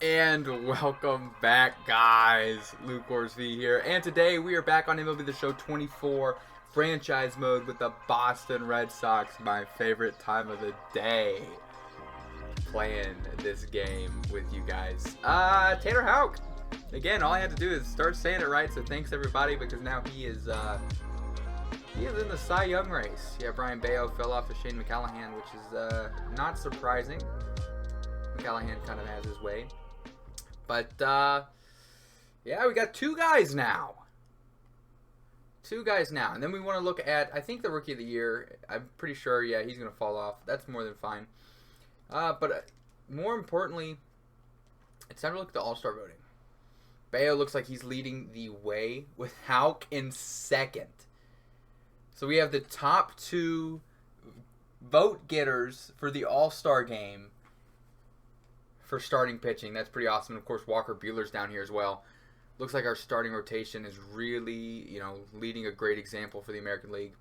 And welcome back, guys. Luke Orsby here, and today we are back on MLB The Show 24 franchise mode with the Boston Red Sox, my favorite time of the day, playing this game with you guys. Tanner Houck. Again, all I had to do is start saying it right, so thanks everybody, because now he is in the Cy Young race. Yeah, Brian Bayo fell off of Shane McCallahan, which is not surprising. McCallahan kind of has his way. But, yeah, we got two guys now. And then we want to look at, I think, the Rookie of the Year. I'm pretty sure, yeah, he's going to fall off. That's more than fine. But more importantly, it's time to look at the All-Star voting. Bayo looks like he's leading the way with Houck in second. So we have the top two vote getters for the All-Star game for starting pitching. That's pretty awesome. And of course, Walker Buehler's down here as well. Looks like our starting rotation is really, leading a great example for the American League.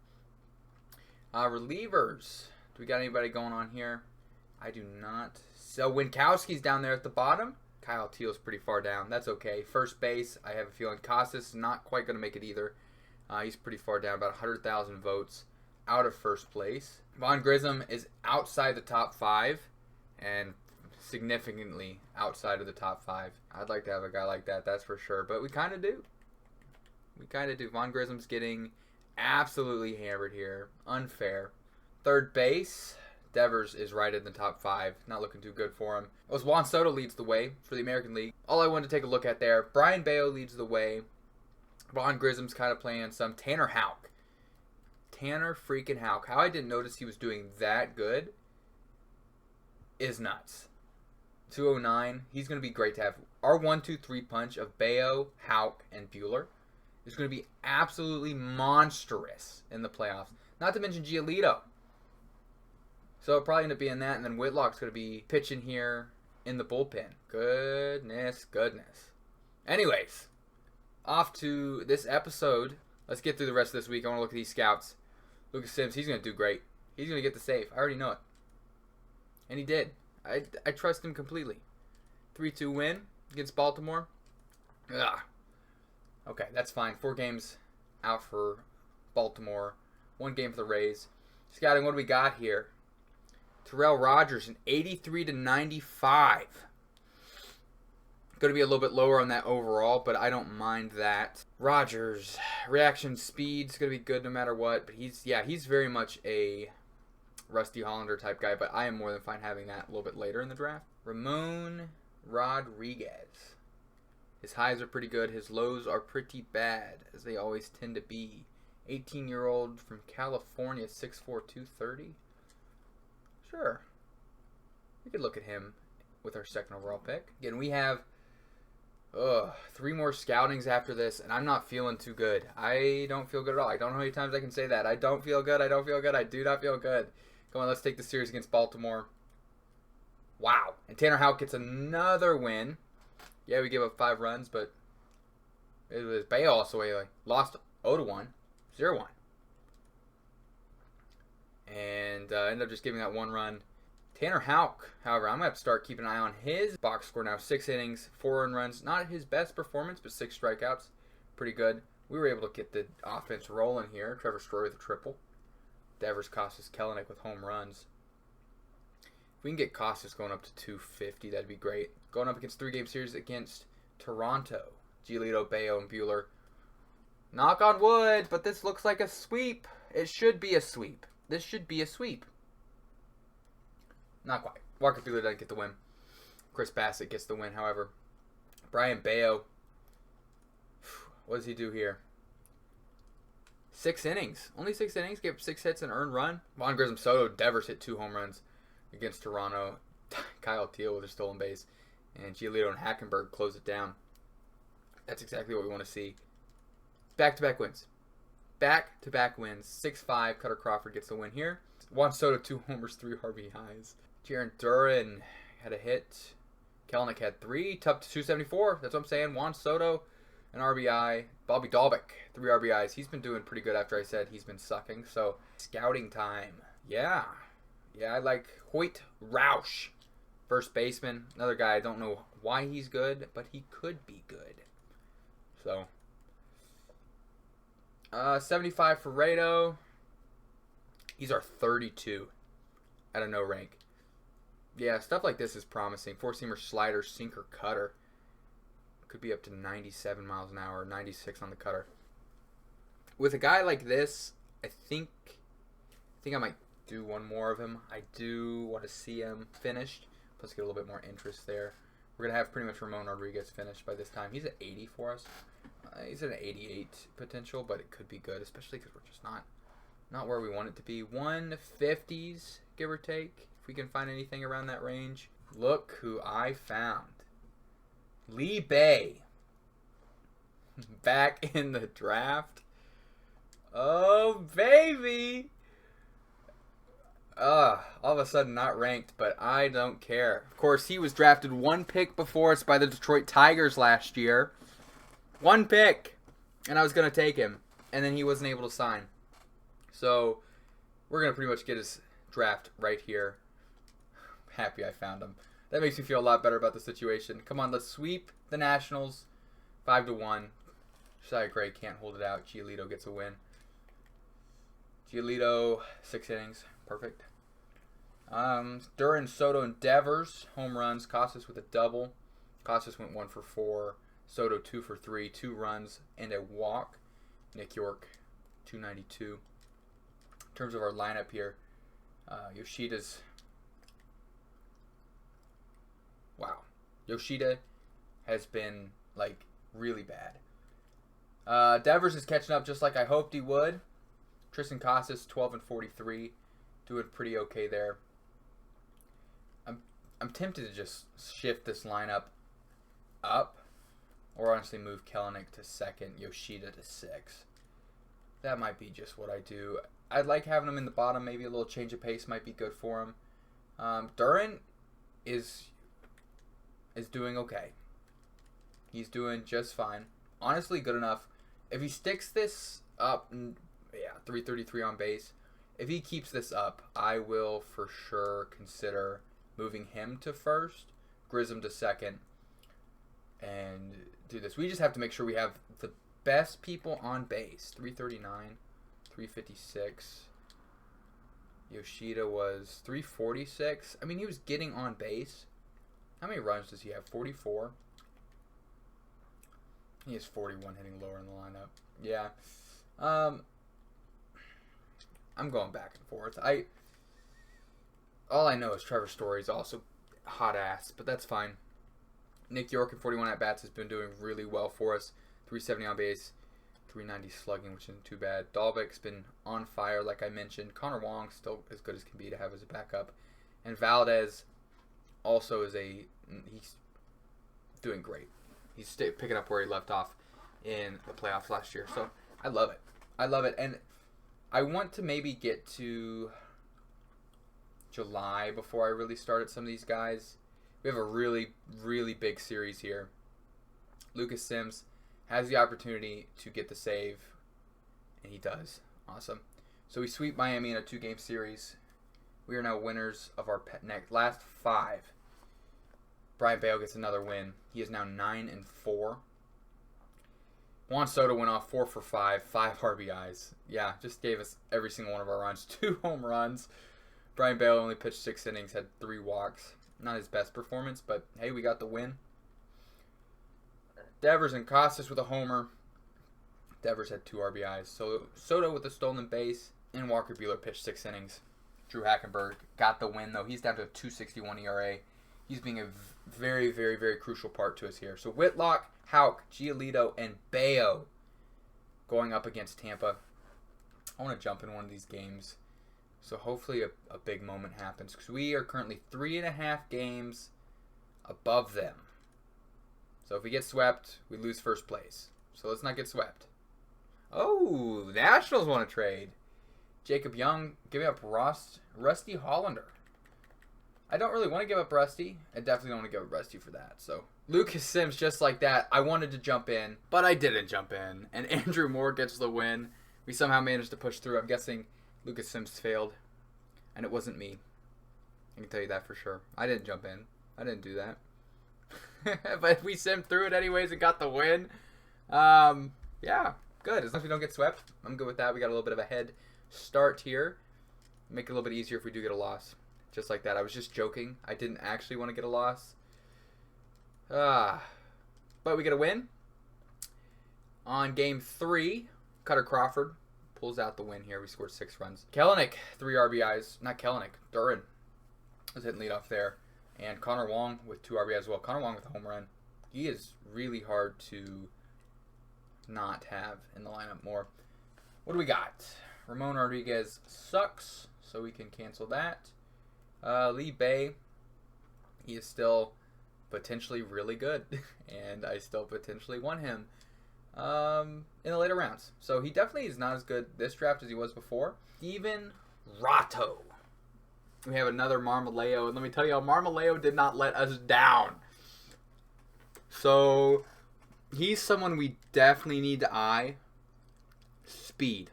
Relievers. Do we got anybody going on here? I do not. So Winkowski's down there at the bottom. Kyle Teal's pretty far down. That's okay. First base, I have a feeling Costas is not quite going to make it either. He's pretty far down, about 100,000 votes out of first place. Vaughn Grissom is outside the top 5 and significantly outside of the top 5. I'd like to have a guy like that, that's for sure. But we kind of do. Vaughn Grissom's getting absolutely hammered here. Unfair. Third base, Devers is right in the top 5. Not looking too good for him. Juan Soto leads the way for the American League. All I wanted to take a look at there. Brian Bayo leads the way. Vaughn Grissom's kind of playing some. Tanner Houck. Tanner freaking Houck. How I didn't notice he was doing that good is nuts. 209. He's going to be great to have. Our 1-2-3 punch of Bayo, Houck, and Buehler is going to be absolutely monstrous in the playoffs. Not to mention Giolito. So it'll probably end up being that, and then Whitlock's going to be pitching here in the bullpen. Goodness. Anyways, off to this episode. Let's get through the rest of this week. I want to look at these scouts. Lucas Sims, he's going to do great. He's going to get the save. I already know it. And he did. I trust him completely. 3-2 win against Baltimore. Ugh. Okay, that's fine. 4 games out for Baltimore. 1 game for the Rays. Scouting, what do we got here? Terrell Rogers, an 83/95. Going to be a little bit lower on that overall, but I don't mind that. Rogers, reaction speed's going to be good no matter what, but he's very much a Rusty Hollander type guy, but I am more than fine having that a little bit later in the draft. Ramon Rodriguez. His highs are pretty good. His lows are pretty bad, as they always tend to be. 18-year-old from California, 6'4", 230. Sure. We could look at him with our second overall pick. Again, we have 3 more scoutings after this, and I'm not feeling too good. I don't feel good at all. I don't know how many times I can say that. I don't feel good. I do not feel good. Come on, let's take the series against Baltimore. Wow. And Tanner Houck gets another win. Yeah, we gave up 5 runs, but it was Bayo also lost 0-1, 0-1. And ended up just giving that 1 run. Tanner Houck, however, I'm going to have to start keeping an eye on his box score now. 6 innings, 4 earned runs. Not his best performance, but 6 strikeouts. Pretty good. We were able to get the offense rolling here. Trevor Story with a triple. Devers, Costas, Kellenic with home runs. If we can get Costas going up to 250, that'd be great. Going up against 3-game series against Toronto. Giolito, Bayo, and Buehler. Knock on wood, but this looks like a sweep. It should be a sweep. This should be a sweep. Not quite. Walker Buehler doesn't get the win. Chris Bassett gets the win, however. Brian Bayo. What does he do here? 6 innings. Only 6 innings. Gave 6 hits and earned run. Vaughn Grissom, Soto, Devers hit 2 home runs against Toronto. Kyle Teal with a stolen base. And Giolito and Hackenberg close it down. That's exactly what we want to see. Back-to-back wins. 6-5. Cutter Crawford gets the win here. Juan Soto, 2 homers, 3 RBIs. Jaron Duran had a hit. Kellenic had 3. Tough to 274. That's what I'm saying. Juan Soto, an RBI. Bobby Dalbec, 3 RBIs. He's been doing pretty good after I said he's been sucking. So, scouting time. Yeah, I like Hoyt Roush. First baseman, another guy, I don't know why he's good, but he could be good. So, 75 for Rado. He's our 32 at a no rank. Yeah, stuff like this is promising. Four-seamer, slider, sinker, cutter. Could be up to 97 miles an hour, 96 on the cutter. With a guy like this, I think I might do one more of him. I do want to see him finished. Let's get a little bit more interest there. We're going to have pretty much Ramon Rodriguez finished by this time. He's at 80 for us. He's at an 88 potential, but it could be good, especially because we're just not where we want it to be. 150s, give or take, if we can find anything around that range. Look who I found. Lee Bay. Back in the draft. Oh, baby. All of a sudden not ranked, but I don't care. Of course, he was drafted one pick before us by the Detroit Tigers last year. One pick. And I was going to take him. And then he wasn't able to sign. So, we're going to pretty much get his draft right here. Happy I found him. That makes me feel a lot better about the situation. Come on, let's sweep the Nationals 5-1. Josiah Gray can't hold it out. Giolito gets a win. Giolito, 6 innings. Perfect. Duran, Soto, and Devers, home runs. Casas with a double. Casas went 1 for 4. Soto 2 for 3. 2 runs and a walk. Nick York, 292. In terms of our lineup here, Yoshida's... Wow. Yoshida has been, like, really bad. Devers is catching up just like I hoped he would. Tristan Casas, 12 and 43. Doing pretty okay there. I'm tempted to just shift this lineup up. Or honestly move Kelenic to second, Yoshida to 6. That might be just what I do. I'd like having him in the bottom. Maybe a little change of pace might be good for him. Duran is doing okay. He's doing just fine. Honestly, good enough. If he sticks this up, yeah, 333 on base. If he keeps this up, I will for sure consider moving him to first, Grissom to second, and do this. We just have to make sure we have the best people on base. 339, 356. Yoshida was 346. I mean, he was getting on base. How many runs does he have? 44. He has 41 hitting lower in the lineup. Yeah. I'm going back and forth. All I know is Trevor Story's also hot ass, but that's fine. Nick York at 41 at-bats has been doing really well for us. 370 on base, 390 slugging, which isn't too bad. Dalbec's been on fire, like I mentioned. Connor Wong still as good as can be to have as a backup. And Valdez also he's doing great. He's picking up where he left off in the playoffs last year. So I love it. I love it. And I want to maybe get to July before I really start at some of these guys. We have a really, really big series here. Lucas Sims has the opportunity to get the save, and he does. Awesome. So we sweep Miami in a 2-game series. We are now winners of our last 5. Brian Bale gets another win. He is now 9-4. Juan Soto went off 4 for 5, 5 RBIs. Yeah, just gave us every single one of our runs. 2 home runs. Brian Bale only pitched 6 innings, had 3 walks. Not his best performance, but hey, we got the win. Devers and Casas with a homer. Devers had 2 RBIs. So Soto with a stolen base, and Walker Buehler pitched 6 innings. Drew Hackenberg got the win, though. He's down to a 2.61 ERA. He's being a very, very, very crucial part to us here. So Whitlock, Houck, Giolito, and Bayo going up against Tampa. I want to jump in one of these games. So hopefully a big moment happens. Because we are currently 3.5 games above them. So if we get swept, we lose first place. So let's not get swept. Oh, the Nationals want to trade. Jacob Young giving up Rusty Hollander. I don't really want to give up Rusty. I definitely don't want to give up Rusty for that. So Lucas Sims, just like that. I wanted to jump in, but I didn't jump in. And Andrew Moore gets the win. We somehow managed to push through. I'm guessing Lucas Sims failed, and it wasn't me. I can tell you that for sure. I didn't jump in. I didn't do that. But we simmed through it anyways and got the win. Yeah, good. As long as we don't get swept, I'm good with that. We got a little bit of a head start here. Make it a little bit easier if we do get a loss. Just like that. I was just joking. I didn't actually want to get a loss. But we get a win. On game 3, Cutter Crawford pulls out the win here. We scored 6 runs. Kelenic, 3 RBIs. Not Kelenic, Duran was hitting leadoff there. And Connor Wong with 2 RBIs as well. Connor Wong with a home run. He is really hard to not have in the lineup more. What do we got? Ramon Rodriguez sucks, so we can cancel that. Lee Bay, he is still potentially really good, and I still potentially want him in the later rounds. So he definitely is not as good this draft as he was before. Steven Ratto. We have another Marmoleo, and let me tell you, Marmoleo did not let us down. So he's someone we definitely need to eye. Speed.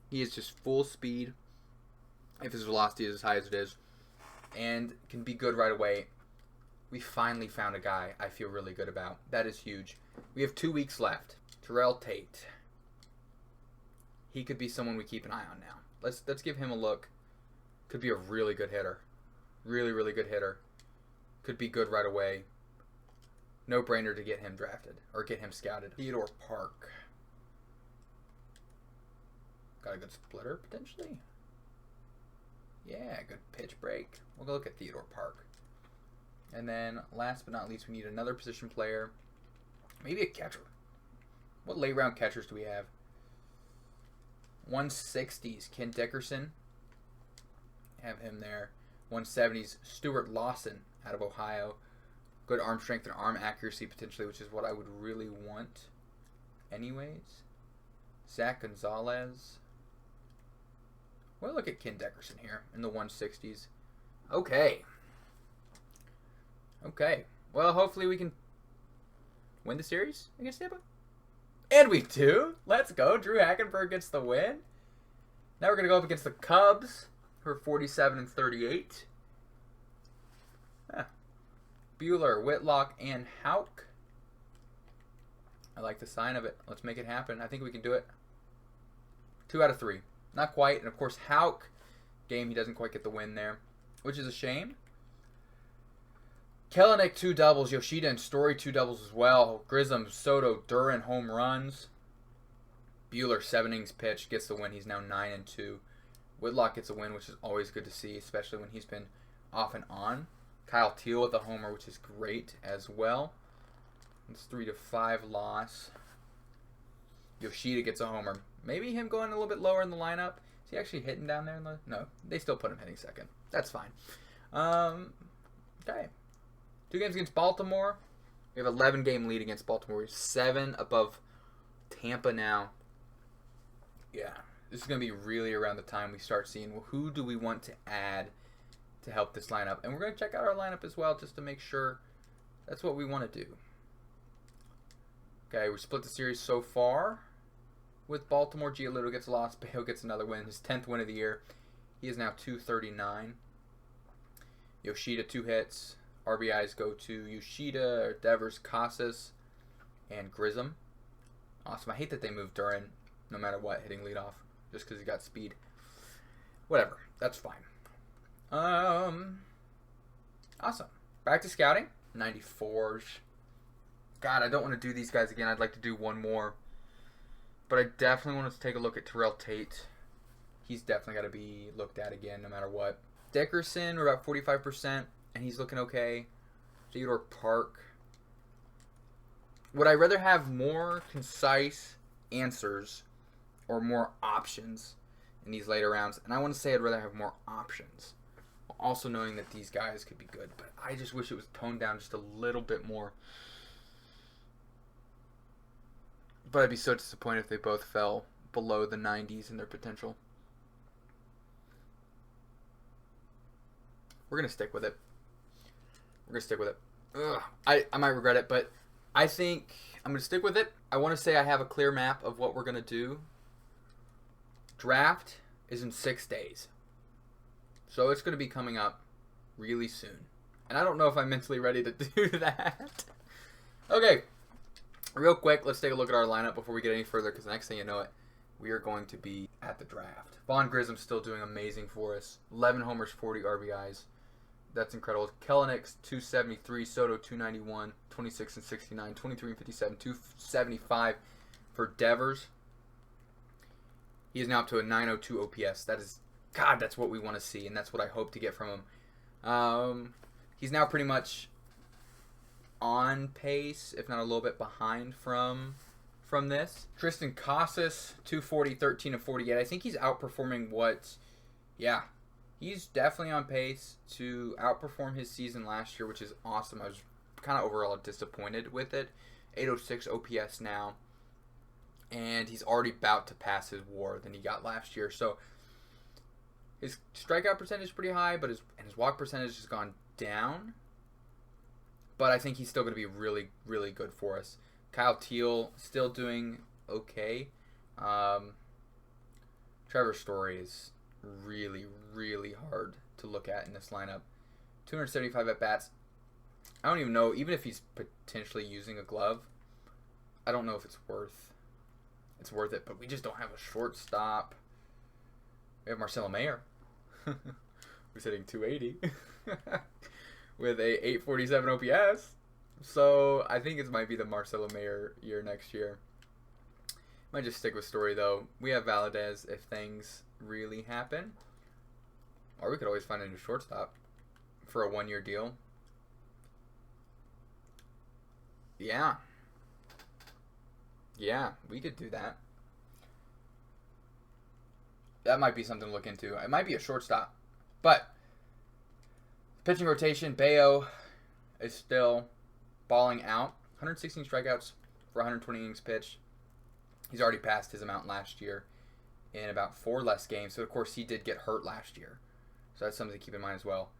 He is just full speed if his velocity is as high as it is, and can be good right away. We finally found a guy I feel really good about. That is huge. We have 2 weeks left. Terrell Tate. He could be someone we keep an eye on now. Let's give him a look. Could be a really good hitter. Really, really good hitter. Could be good right away. No brainer to get him drafted or get him scouted. Theodore Park. Got a good splitter potentially. Yeah, good pitch break. We'll go look at Theodore Park. And then last but not least, we need another position player. Maybe a catcher. What late round catchers do we have? 160s, Ken Dickerson. Have him there. 170s, Stuart Lawson out of Ohio. Good arm strength and arm accuracy potentially, which is what I would really want anyways. Zach Gonzalez. We'll look at Ken Dickerson here in the 160s. Okay. Okay. Well, hopefully we can win the series against Tampa. And we do. Let's go. Drew Hackenberg gets the win. Now we're going to go up against the Cubs, who are 47-38. Bueller, Whitlock, and Houck. I like the sign of it. Let's make it happen. I think we can do it. 2 out of 3. Not quite. And, of course, Houck, game he doesn't quite get the win there, which is a shame. Kelenic, 2 doubles. Yoshida and Story, 2 doubles as well. Grissom, Soto, Duran, home runs. Bueller, 7 innings pitched, gets the win. He's now 9-2. Whitlock gets a win, which is always good to see, especially when he's been off and on. Kyle Teal with a homer, which is great as well. It's 3-5 loss. Yoshida gets a homer. Maybe him going a little bit lower in the lineup. Is he actually hitting down there? No, they still put him hitting second. That's fine. Okay. 2 games against Baltimore. We have 11-game lead against Baltimore. We're 7 above Tampa now. Yeah. This is going to be really around the time we start seeing, well, who do we want to add to help this lineup. And we're going to check out our lineup as well just to make sure that's what we want to do. Okay, we split the series so far with Baltimore. Giolito gets a loss. Bayo gets another win. His 10th win of the year. He is now 239. Yoshida, 2 hits. RBIs go to Yoshida, Devers, Casas, and Grissom. Awesome. I hate that they moved Duran no matter what, hitting leadoff, just because he got speed. Whatever. That's fine. Awesome. Back to scouting. 94s. God, I don't want to do these guys again. I'd like to do one more. But I definitely want to take a look at Terrell Tate. He's definitely got to be looked at again no matter what. Dickerson, we're about 45%, and he's looking okay. Theodore Park. Would I rather have more concise answers or more options in these later rounds? And I want to say I'd rather have more options. Also knowing that these guys could be good, but I just wish it was toned down just a little bit more. But I'd be so disappointed if they both fell below the 90s in their potential. We're going to stick with it. We're going to stick with it. Ugh, I might regret it, but I think I'm going to stick with it. I want to say I have a clear map of what we're going to do. Draft is in 6 days. So it's going to be coming up really soon. And I don't know if I'm mentally ready to do that. Okay. Real quick, let's take a look at our lineup before we get any further, because the next thing you know it, we are going to be at the draft. Vaughn Grisham's still doing amazing for us. 11 homers, 40 RBIs. That's incredible. Kelenic, 273. Soto, 291. 26 and 69. 23 and 57. 275 for Devers. He is now up to a 902 OPS. That is, God, that's what we want to see, and that's what I hope to get from him. He's now pretty much on pace, if not a little bit behind from this. Tristan Casas, 240, 13 and 48. I think he's outperforming he's definitely on pace to outperform his season last year, which is awesome. I was kind of overall disappointed with it. 806 OPS now, and he's already about to pass his WAR than he got last year. So his strikeout percentage is pretty high, but his walk percentage has gone down. But I think he's still going to be really, really good for us. Kyle Teal still doing okay. Trevor Story is really, really hard to look at in this lineup. 275 at-bats. I don't even know, even if he's potentially using a glove, I don't know if it's worth it, but we just don't have a shortstop. We have Marcelo Mayer, who's hitting 280 with a 847 OPS. So I think it might be the Marcelo Mayer year next year. Might just stick with Story, though. We have Valadez if things really happen. Or we could always find a new shortstop for a one-year deal. Yeah. Yeah, we could do that. That might be something to look into. It might be a shortstop. But pitching rotation, Bayo is still balling out. 116 strikeouts for 120 innings pitched. He's already passed his amount last year in about 4 less games. So, of course, he did get hurt last year. So that's something to keep in mind as well.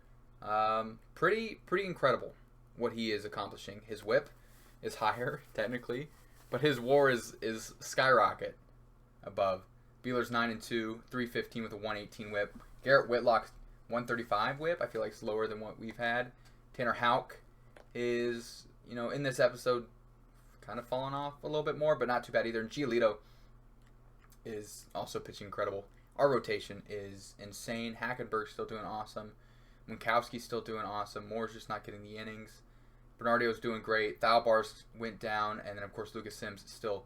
Pretty incredible what he is accomplishing. His whip is higher, technically, but his WAR is skyrocket above. Beeler's 9-2, 315 with a 118 whip. Garrett Whitlock's 135 whip. I feel like it's lower than what we've had. Tanner Houck is, in this episode, kind of fallen off a little bit more, but not too bad either. And Giolito is also pitching incredible. Our rotation is insane. Hackenberg's still doing awesome. Winkowski's still doing awesome. Moore's just not getting the innings. Bernardio's doing great. Thalbars went down, and then, of course, Lucas Sims is still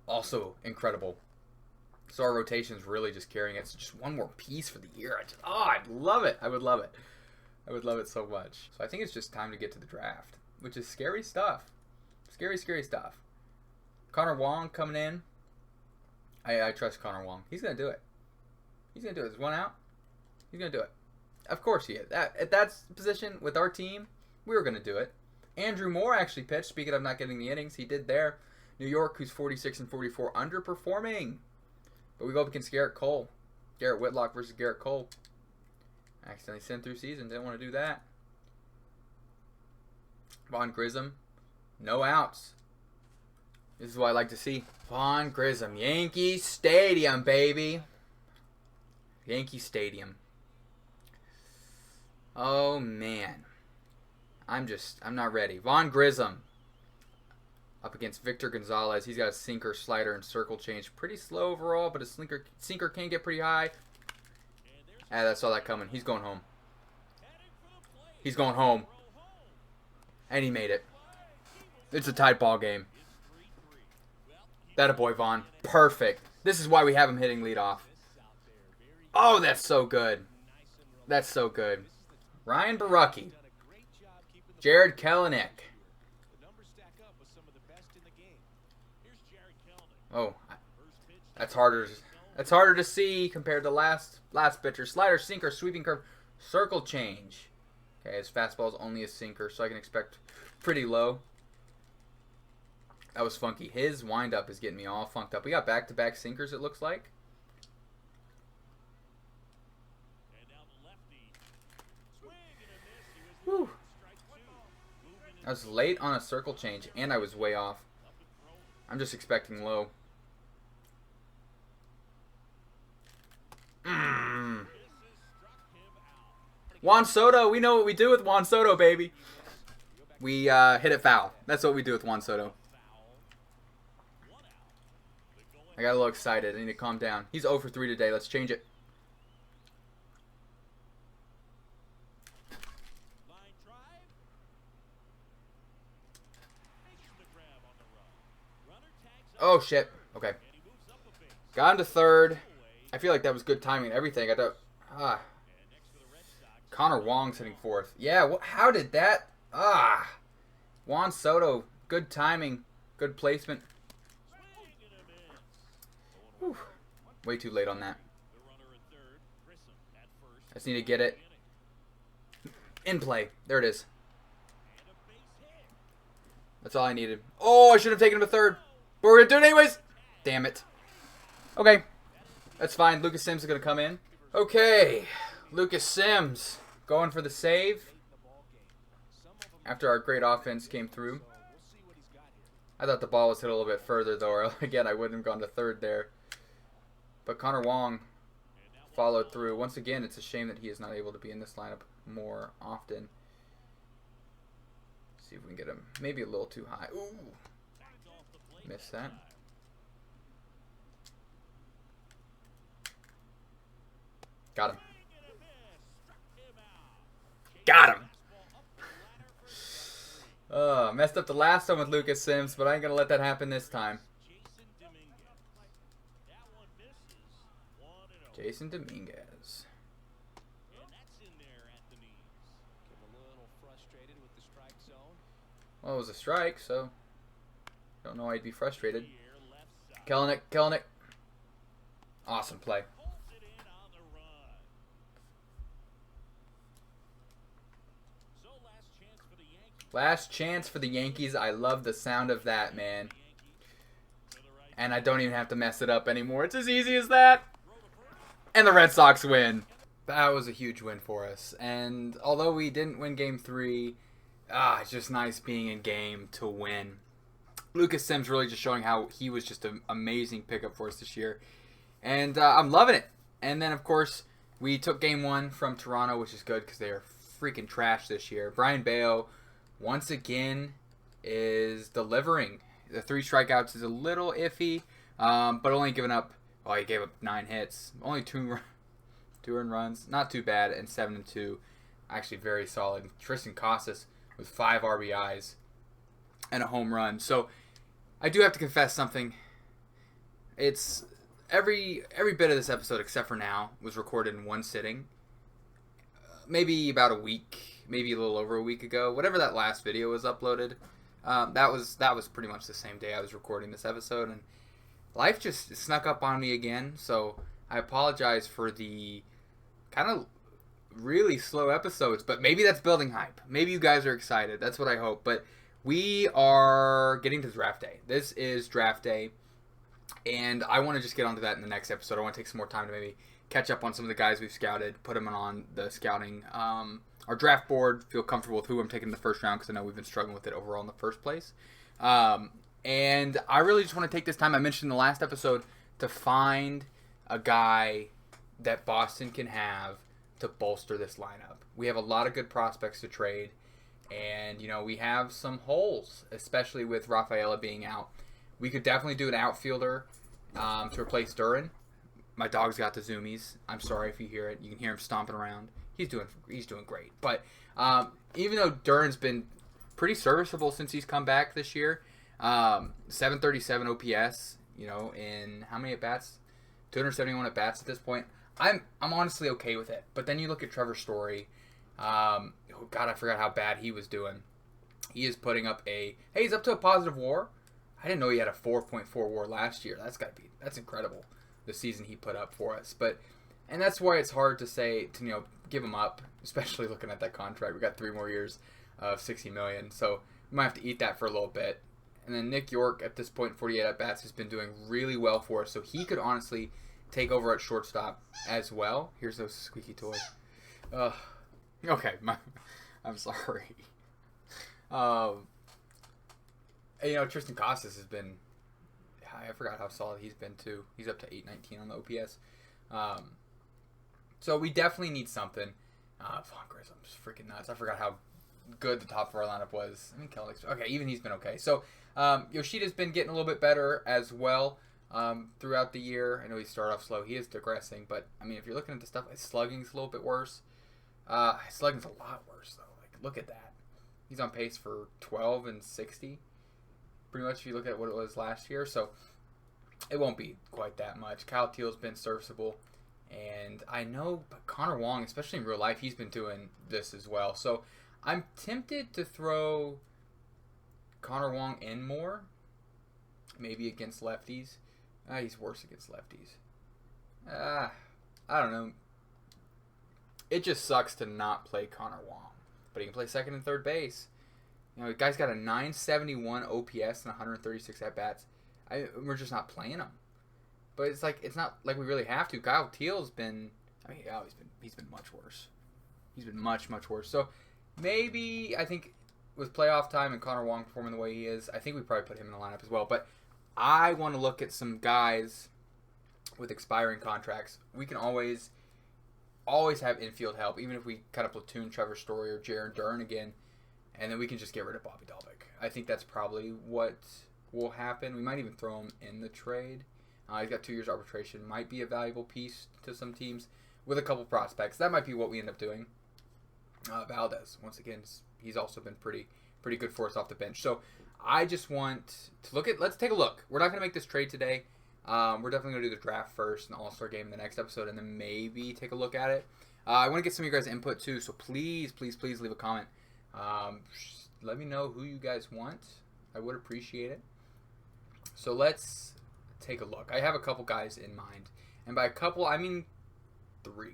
also incredible. So our rotation's really just carrying it. It's just one more piece for the year. I'd love it. I would love it. I would love it so much. So I think it's just time to get to the draft, which is scary stuff. Scary, scary stuff. Connor Wong coming in. I trust Connor Wong. He's going to do it. He's going to do it. There's one out. He's going to do it. Of course he is. At that position with our team, we were going to do it. Andrew Moore actually pitched. Speaking of not getting the innings, he did there. New York, who's 46 and 44, underperforming. But we go up against Garrett Cole. Garrett Whitlock versus Garrett Cole. Accidentally sent through season. Didn't want to do that. Vaughn Grissom. No outs. This is what I like to see. Vaughn Grissom. Yankee Stadium, baby. Yankee Stadium. Oh, man. I'm not ready. Vaughn Grissom. Up against Victor Gonzalez. He's got a sinker, slider, and circle change. Pretty slow overall, but his sinker can get pretty high. I saw that coming. He's going home. He's going home. And he made it. It's a tight ball game. That a boy, Vaughn. Perfect. This is why we have him hitting leadoff. Oh, that's so good. That's so good. Ryan Barucki. Jared Kelenic. Oh, that's harder to see compared to last pitcher. Slider, sinker, sweeping curve, circle change. Okay, his fastball is only a sinker, so I can expect pretty low. That was funky. His windup is getting me all funked up. We got back-to-back sinkers, it looks like. Whew. I was late on a circle change, and I was way off. I'm just expecting low. Juan Soto, we know what we do with Juan Soto, baby. We hit it foul. That's what we do with Juan Soto. I got a little excited. I need to calm down. He's 0 for 3 today. Let's change it. Oh, shit. Okay. Got him to third. I feel like that was good timing and everything. I thought, Connor Wong's hitting fourth. Yeah, how did that? Juan Soto, good timing, good placement. Whew. Way too late on that. I just need to get it in play. There it is. That's all I needed. Oh, I should have taken him to third. But we're going to do it anyways. Damn it. Okay. That's fine. Lucas Sims is going to come in. Okay. Lucas Sims going for the save. After our great offense came through. I thought the ball was hit a little bit further, though. Again, I wouldn't have gone to third there. But Connor Wong followed through. Once again, it's a shame that he is not able to be in this lineup more often. Let's see if we can get him maybe a little too high. Ooh. Missed that. Got him. Got him. Messed up the last time with Lucas Sims, but I ain't going to let that happen this time. Jason Dominguez. Well, it was a strike, so don't know why he'd be frustrated. Killing it, killing it. Awesome play. Last chance for the Yankees. I love the sound of that, man. And I don't even have to mess it up anymore. It's as easy as that. And the Red Sox win. That was a huge win for us. And although we didn't win Game 3, it's just nice being in game to win. Lucas Sims really just showing how he was just an amazing pickup for us this year. And I'm loving it. And then, of course, we took Game 1 from Toronto, which is good because they are freaking trash this year. Brian Bayo, once again, is delivering. The 3 strikeouts is a little iffy, but only giving up, he gave up 9 hits. Only 2 earned runs. Not too bad, and 7-2. Actually very solid. Tristan Casas with 5 RBIs and a home run. So I do have to confess something. It's every bit of this episode except for now was recorded in one sitting. Maybe about a week, maybe a little over a week ago. Whatever that last video was uploaded, that was pretty much the same day I was recording this episode, and life just snuck up on me again. So I apologize for the kind of really slow episodes, but maybe that's building hype. Maybe you guys are excited. That's what I hope. But we are getting to draft day. This is draft day, and I want to just get onto that in the next episode. I want to take some more time to maybe catch up on some of the guys we've scouted, put them on the scouting, our draft board, feel comfortable with who I'm taking in the first round because I know we've been struggling with it overall in the first place. And I really just want to take this time, I mentioned in the last episode, to find a guy that Boston can have to bolster this lineup. We have a lot of good prospects to trade, and we have some holes, especially with Rafaela being out. We could definitely do an outfielder to replace Duran. My dog's got the zoomies. I'm sorry if you hear it. You can hear him stomping around. He's doing great. But even though Duran's been pretty serviceable since he's come back this year, 737 OPS, in how many at bats? 271 at bats at this point. I'm honestly okay with it. But then you look at Trevor Story. I forgot how bad he was doing. He is putting up he's up to a positive WAR. I didn't know he had a 4.4 WAR last year. That's incredible. The season he put up for us, and that's why it's hard to say to give him up, especially looking at that contract. We got 3 more years of $60 million, so we might have to eat that for a little bit. And then Nick York at this point, 48 at bats, has been doing really well for us, so he could honestly take over at shortstop as well. Here's those squeaky toys. Okay, I'm sorry. Tristan Casas has been. I forgot how solid he's been too. He's up to 819 on the OPS. So we definitely need something. Vaughn Grisham's freaking nuts. I forgot how good the top 4 lineup was. I mean, okay, even he's been okay. So Yoshida's been getting a little bit better as well throughout the year. I know he started off slow. He is digressing, but I mean, if you're looking at the stuff, his slugging's a little bit worse. His slugging's a lot worse though. Like, look at that. He's on pace for 12 and 60, pretty much if you look at what it was last year. So it won't be quite that much. Kyle Teal's been serviceable. And I know Connor Wong, especially in real life, he's been doing this as well. So I'm tempted to throw Connor Wong in more. Maybe against lefties. He's worse against lefties. I don't know. It just sucks to not play Connor Wong. But he can play second and third base. You know, the guy's got a 971 OPS and 136 at-bats. We're just not playing him. But it's not like we really have to. Kyle Teal's been, he's been much worse. He's been much, much worse. So maybe, I think with playoff time and Connor Wong performing the way he is, I think we probably put him in the lineup as well. But I want to look at some guys with expiring contracts. We can always have infield help, even if we kind of platoon Trevor Story or Jaron Dern again, and then we can just get rid of Bobby Dalbec. I think that's probably what will happen. We might even throw him in the trade. He's got 2 years arbitration. Might be a valuable piece to some teams with a couple prospects. That might be what we end up doing. Valdez, once again, he's also been pretty good for us off the bench. So I just want to look at. Let's take a look. We're not going to make this trade today. We're definitely going to do the draft first and All-Star game in the next episode, and then maybe take a look at it. I want to get some of you guys' input too. So please leave a comment. Let me know who you guys want. I would appreciate it. So let's take a look. I have a couple guys in mind, and by a couple I mean 3.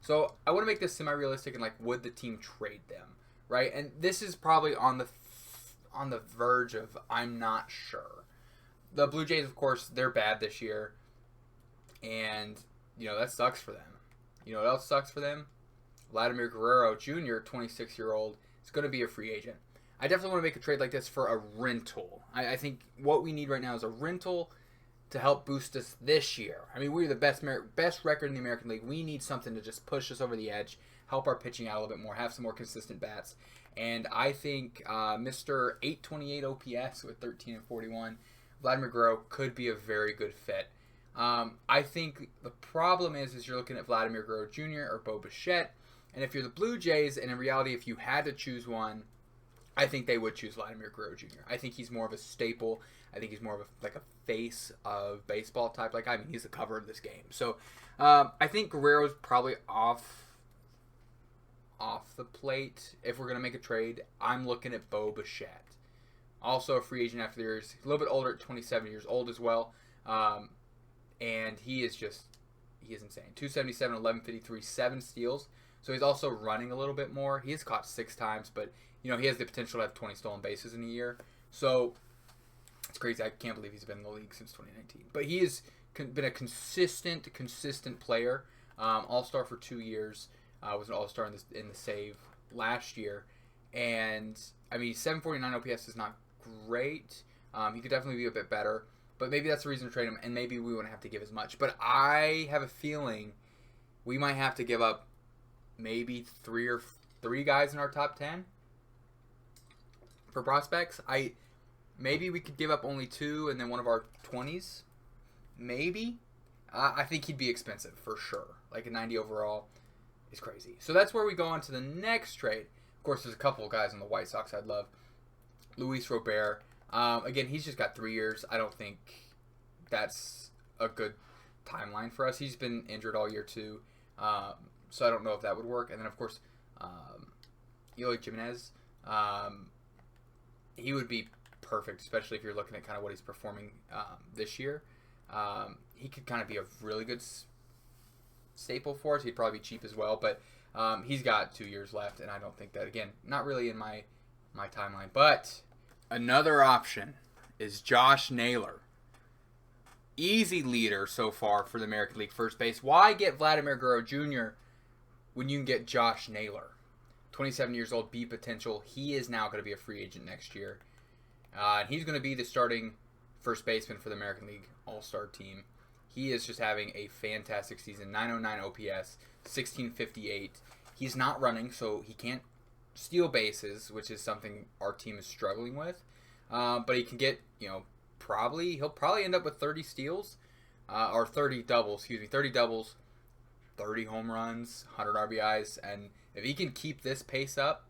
So I want to make this semi-realistic and like, would the team trade them, right? And this is probably on the verge of I'm not sure. The Blue Jays, of course, they're bad this year, and you know that sucks for them. You know what else sucks for them? Vladimir Guerrero Jr., 26-year-old, is going to be a free agent. I definitely want to make a trade like this for a rental. I think what we need right now is a rental to help boost us this year. I mean, we're the best record in the American League. We need something to just push us over the edge, help our pitching out a little bit more, have some more consistent bats. And I think Mr. 828 OPS with 13 and 41, Vladimir Guerrero could be a very good fit. I think the problem is you're looking at Vladimir Guerrero Jr. or Bo Bichette, and if you're the Blue Jays, and in reality, if you had to choose one, I think they would choose Vladimir Guerrero Jr. I think he's more of a staple. I think he's more of a face of baseball type. Like, I mean, he's the cover of this game. So I think Guerrero's probably off the plate. If we're going to make a trade, I'm looking at Bo Bichette. Also a free agent after the years. He's a little bit older at 27 years old as well. And he is insane. 277, 1153, 7 steals. So he's also running a little bit more. He has caught 6 times, but you know, he has the potential to have 20 stolen bases in a year. So it's crazy. I can't believe he's been in the league since 2019. But he has been a consistent player. All-star for 2 years. Was an all-star in the save last year. And, I mean, 749 OPS is not great. He could definitely be a bit better. But maybe that's the reason to trade him, and maybe we wouldn't have to give as much. But I have a feeling we might have to give up maybe three guys in our top 10 for prospects. Maybe we could give up only 2 and then one of our 20s. Maybe. I think he'd be expensive for sure. Like a 90 overall is crazy. So that's where we go on to the next trade. Of course, there's a couple of guys on the White Sox I'd love. Luis Robert. Again, he's just got 3 years. I don't think that's a good timeline for us. He's been injured all year too. So I don't know if that would work. And then, of course, Eloy Jimenez. He would be perfect, especially if you're looking at kind of what he's performing this year. He could kind of be a really good staple for us. He'd probably be cheap as well, but he's got 2 years left, and I don't think that, again, not really in my timeline. But another option is Josh Naylor. Easy leader so far for the American League first base. Why get Vladimir Guerrero Jr. when you can get Josh Naylor? 27 years old, B potential. He is now going to be a free agent next year. And he's going to be the starting first baseman for the American League All-Star team. He is just having a fantastic season. 909 OPS, 1658. He's not running, so he can't steal bases, which is something our team is struggling with. But he can get, he'll probably end up with 30 steals, or 30 doubles, 30 doubles, 30 home runs, 100 RBIs, and if he can keep this pace up,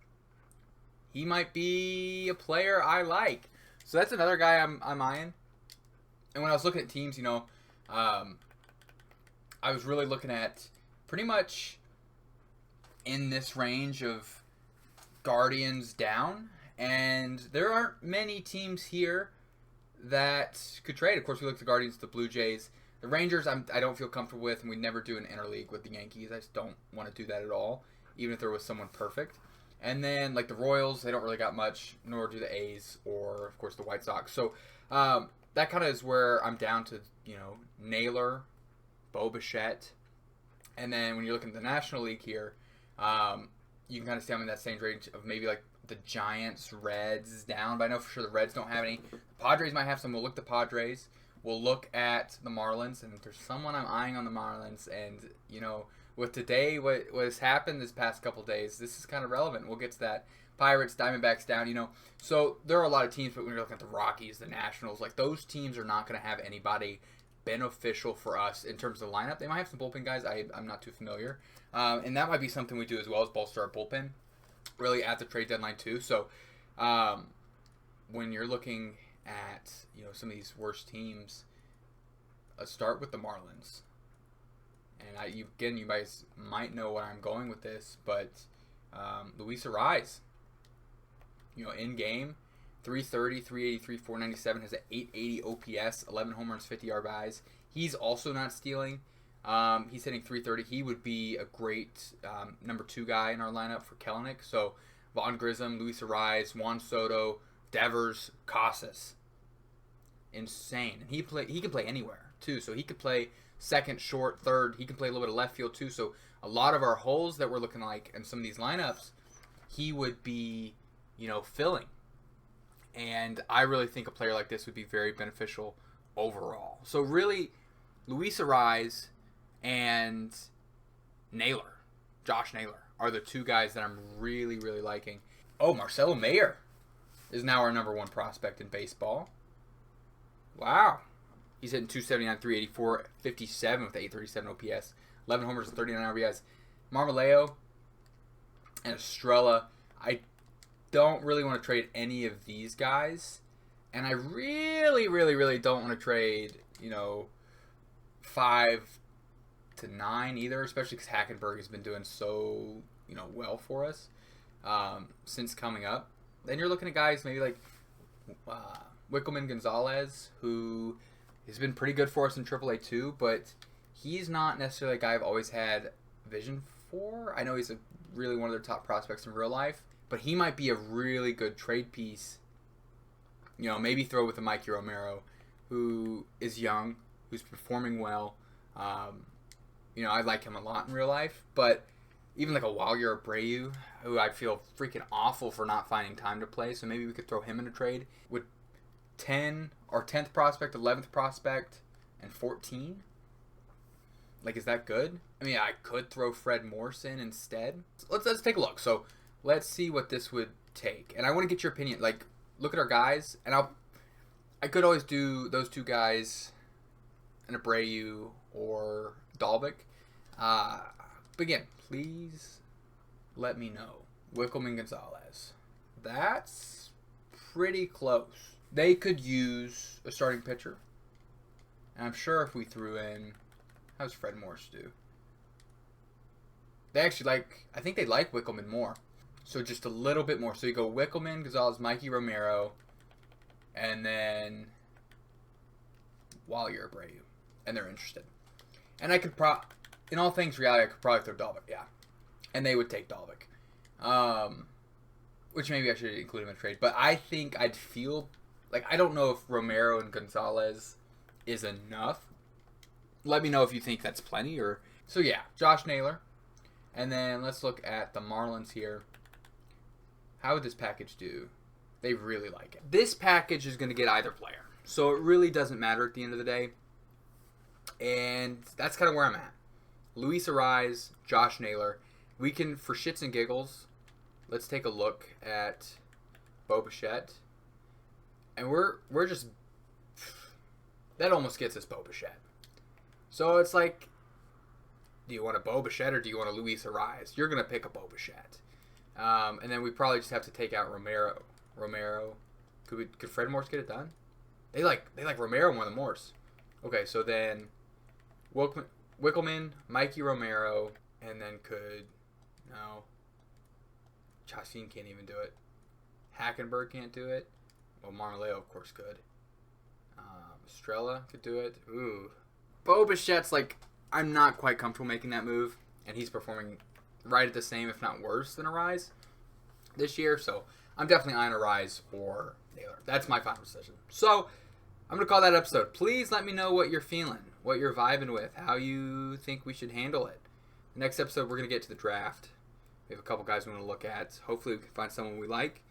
he might be a player I like. So that's another guy I'm eyeing. And when I was looking at teams, I was really looking at pretty much in this range of Guardians down, and there aren't many teams here that could trade. Of course, we look at the Guardians, the Blue Jays, the Rangers. I don't feel comfortable with, and we never do an interleague with the Yankees. I just don't want to do that at all, even if there was someone perfect. And then like the Royals, they don't really got much, nor do the A's or of course the White Sox. So that kind of is where I'm down to, Naylor, Bo Bichette, and then when you're looking at the National League here, you can kind of stay in that same range of maybe like the Giants, Reds down, but I know for sure the Reds don't have any. The Padres might have some. We'll look at the Padres. We'll look at the Marlins, and if there's someone I'm eyeing on the Marlins, and with today, what has happened this past couple days, this is kind of relevant. We'll get to that. Pirates, Diamondbacks down, So there are a lot of teams, but when you're looking at the Rockies, the Nationals, like those teams are not going to have anybody beneficial for us in terms of the lineup. They might have some bullpen guys. I'm not too familiar. And that might be something we do as well as bolster our bullpen, really at the trade deadline too. So when you're looking at, some of these worst teams, let's start with the Marlins. And you guys might know where I'm going with this, but Luis Arraez, in game, 330, 383, 497, has an 880 OPS, 11 home runs, 50 RBIs. He's also not stealing. He's hitting 330. He would be a great number 2 guy in our lineup for Kelenic. So Vaughn Grissom, Luis Arraez, Juan Soto, Devers, Casas. Insane. And he can play anywhere too. So he could play second, short, third. He can play a little bit of left field too. So a lot of our holes that we're looking like in some of these lineups, he would be, filling. And I really think a player like this would be very beneficial overall. So really, Luis Arraez and Naylor, Josh Naylor, are the 2 guys that I'm really, really liking. Oh, Marcelo Mayer is now our number 1 prospect in baseball. Wow. He's hitting 279, 384, 57 with 837 OPS, 11 homers and 39 RBIs. Marmoleo and Estrella, I don't really want to trade any of these guys. And I really, really, really don't want to trade, 5 to 9 either, especially because Hackenberg has been doing so, well for us since coming up. Then you're looking at guys maybe like Wickelman Gonzalez, who has been pretty good for us in AAA too, but he's not necessarily a guy I've always had vision for. I know he's really one of their top prospects in real life, but he might be a really good trade piece. Maybe throw with a Mikey Romero, who is young, who's performing well. I like him a lot in real life, but even like a Waller Abreu, who I feel freaking awful for not finding time to play, so maybe we could throw him in a trade. Would 10 or 10th prospect, 11th prospect, and 14? Like, is that good? I mean, I could throw Fred Morse in instead. Let's take a look. So let's see what this would take. And I want to get your opinion. Like, look at our guys, and I could always do those 2 guys, an Abreu or Dalbec. But again, please let me know. Wickelman Gonzalez. That's pretty close. They could use a starting pitcher. And I'm sure if we threw in... How's Fred Morse do? They actually I think they like Wickelman more. So just a little bit more. So you go Wickelman, Gonzalez, Mikey Romero, and then Waller Abreu. And they're interested. And I could in all things reality, I could probably throw Dalbec, yeah. And they would take Dalbec. Which maybe I should include him in a trade. But I think I'd feel... I don't know if Romero and Gonzalez is enough. Let me know if you think that's plenty. So, yeah, Josh Naylor. And then let's look at the Marlins here. How would this package do? They really like it. This package is going to get either player. So, it really doesn't matter at the end of the day. And that's kind of where I'm at. Luis Arraez, Josh Naylor. we can, for shits and giggles, let's take a look at Bo Bichette. And we're just, that almost gets us Bo Bichette. So it's like, do you want a Bo Bichette or do you want a Luis Arraez? You're going to pick a Bo Bichette. And then we probably just have to take out Romero. Could Fred Morse get it done? They like Romero more than Morse. Okay, so then Wickelman, Mikey Romero, and then Chacin can't even do it. Hackenberg can't do it. Well, Marmoleo, of course, could. Estrella could do it. Ooh. Bo Bichette's like, I'm not quite comfortable making that move, and he's performing right at the same, if not worse, than Arraez this year. So I'm definitely eyeing Arraez or Naylor. That's my final decision. So I'm going to call that episode. Please let me know what you're feeling, what you're vibing with, how you think we should handle it. The next episode, we're going to get to the draft. We have a couple guys we want to look at. Hopefully we can find someone we like.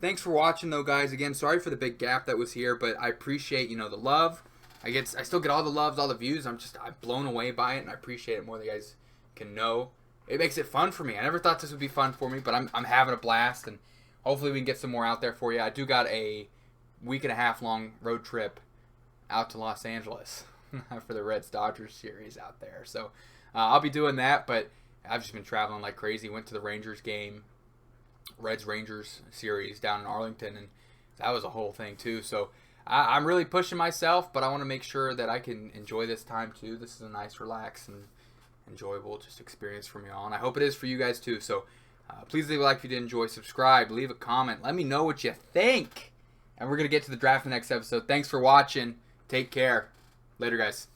Thanks for watching, though, guys. Again, sorry for the big gap that was here, but I appreciate, the love. I still get all the loves, all the views. I'm blown away by it, and I appreciate it more than you guys can know. It makes it fun for me. I never thought this would be fun for me, but I'm having a blast, and hopefully we can get some more out there for you. I do got a week and a half long road trip out to Los Angeles for the Reds Dodgers series out there. So I'll be doing that, but I've just been traveling like crazy. Went to the Rangers game, Reds Rangers series down in Arlington, and that was a whole thing too. So I'm really pushing myself, but I want to make sure that I can enjoy this time too. This is a nice, relaxed, and enjoyable just experience for me all, and I hope it is for you guys too. So please leave a like if you did enjoy, subscribe, leave a comment, let me know what you think, and we're gonna get to the draft in the next episode. Thanks for watching. Take care. Later, guys.